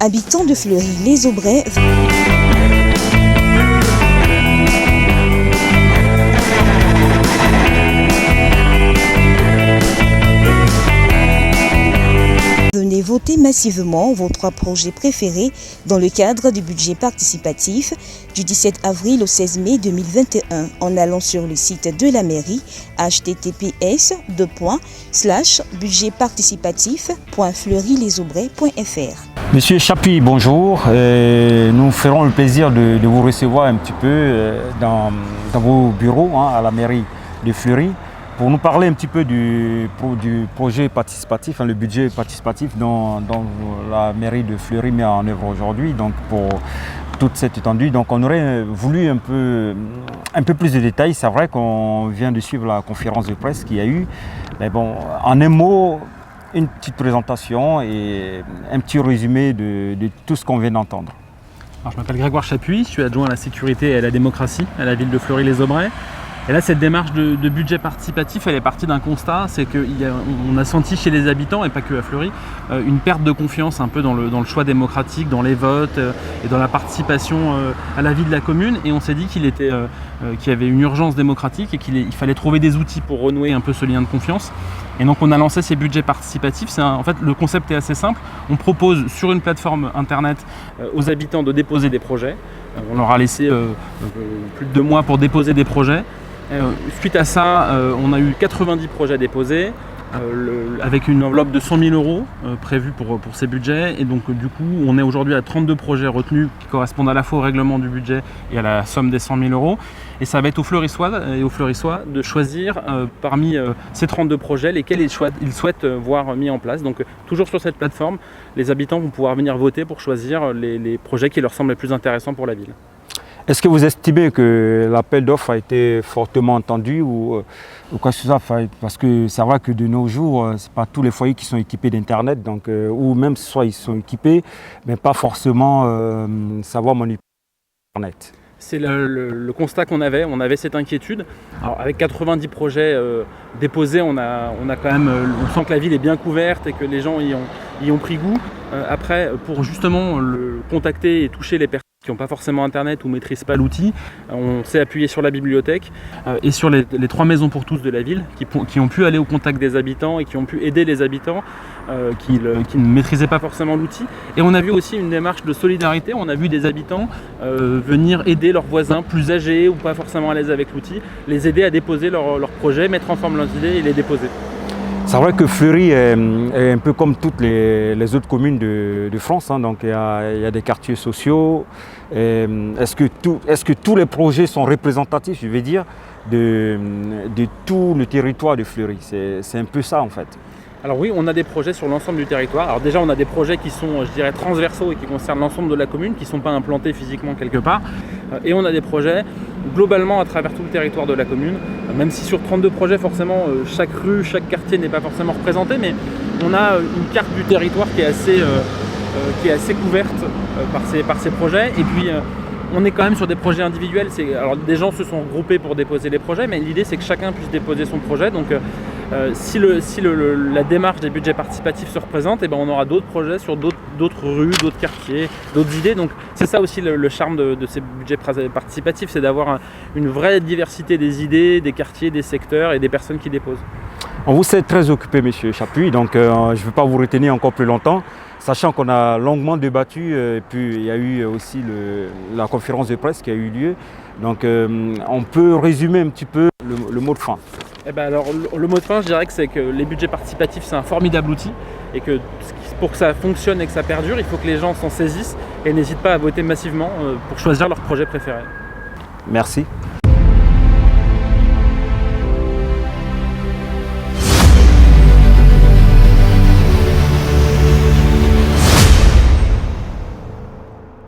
Habitants de Fleury-les-Aubrais. Venez voter massivement vos 3 projets préférés dans le cadre du budget participatif du 17 avril au 16 mai 2021 en allant sur le site de la mairie https://budgetparticipatif.fleury-les-aubrais.fr. Monsieur Chapuis, bonjour. Nous ferons le plaisir de vous recevoir un petit peu dans vos bureaux à la mairie de Fleury pour nous parler un petit peu du projet participatif, le budget participatif dont la mairie de Fleury met en œuvre aujourd'hui, donc pour toute cette étendue. Donc on aurait voulu un peu plus de détails. C'est vrai qu'on vient de suivre la conférence de presse qu'il y a eu. Mais bon, en un mot, une petite présentation et un petit résumé de tout ce qu'on vient d'entendre. Alors, je m'appelle Grégoire Chapuis, je suis adjoint à la sécurité et à la démocratie à la ville de Fleury-les-Aubrais. Et là, cette démarche de budget participatif, elle est partie d'un constat, c'est qu'on a senti chez les habitants, et pas que à Fleury, une perte de confiance un peu dans le choix démocratique, dans les votes et dans la participation à la vie de la commune. Et on s'est dit qu'il y avait une urgence démocratique et qu'il fallait trouver des outils pour renouer un peu ce lien de confiance. Et donc on a lancé ces budgets participatifs. En fait, le concept est assez simple. On propose sur une plateforme internet aux habitants de déposer des projets. On leur a laissé plus de 2 mois pour déposer des projets. Suite à ça, on a eu 90 projets déposés avec une enveloppe de 100 000 € prévue pour ces budgets. Et donc du coup, on est aujourd'hui à 32 projets retenus qui correspondent à la fois au règlement du budget et à la somme des 100 000 €. Et ça va être aux Fleurissois de choisir parmi ces 32 projets lesquels ils souhaitent voir mis en place. Donc toujours sur cette plateforme, les habitants vont pouvoir venir voter pour choisir les projets qui leur semblent les plus intéressants pour la ville. Est-ce que vous estimez que l'appel d'offres a été fortement entendu ou quoi que ce soit? Parce que c'est vrai que de nos jours, ce n'est pas tous les foyers qui sont équipés d'Internet, donc, ou même soit ils sont équipés, mais pas forcément savoir manipuler Internet. C'est le constat qu'on avait. On avait cette inquiétude. Alors, avec 90 projets déposés, on sent que la ville est bien couverte et que les gens y ont pris goût. Après, pour justement contacter et toucher les personnes qui n'ont pas forcément Internet ou ne maîtrisent pas l'outil, on s'est appuyé sur la bibliothèque et sur les 3 maisons pour tous de la ville qui ont pu aller au contact des habitants et qui ont pu aider les habitants qui ne maîtrisaient pas forcément l'outil. Et on a vu aussi une démarche de solidarité. On a vu des habitants venir aider leurs voisins plus âgés ou pas forcément à l'aise avec l'outil, les aider à déposer leurs projets, mettre en forme leurs idées et les déposer. C'est vrai que Fleury est un peu comme toutes les autres communes de France, donc il y a des quartiers sociaux. Est-ce que tous les projets sont représentatifs, je vais dire, de tout le territoire de Fleury? C'est un peu ça en fait. Alors oui, on a des projets sur l'ensemble du territoire. Alors déjà, on a des projets qui sont, je dirais, transversaux et qui concernent l'ensemble de la commune, qui ne sont pas implantés physiquement quelque part. Et on a des projets globalement à travers tout le territoire de la commune, même si sur 32 projets, forcément, chaque rue, chaque quartier n'est pas forcément représenté, mais on a une carte du territoire qui est assez couverte par ces projets. Et puis, on est quand même sur des projets individuels. Alors, des gens se sont regroupés pour déposer les projets, mais l'idée, c'est que chacun puisse déposer son projet. Donc, si la démarche des budgets participatifs se représente, on aura d'autres projets sur d'autres rues, d'autres quartiers, d'autres idées. Donc c'est ça aussi le charme de ces budgets participatifs, c'est d'avoir une vraie diversité des idées, des quartiers, des secteurs et des personnes qui déposent. On vous sait très occupé, monsieur Chapuis, donc je ne vais pas vous retenir encore plus longtemps, sachant qu'on a longuement débattu, et puis il y a eu aussi la conférence de presse qui a eu lieu. Donc on peut résumer un petit peu le mot de fin. Alors, le mot de fin, je dirais que c'est que les budgets participatifs, c'est un formidable outil et que pour que ça fonctionne et que ça perdure, il faut que les gens s'en saisissent et n'hésitent pas à voter massivement pour choisir leur projet préféré. Merci.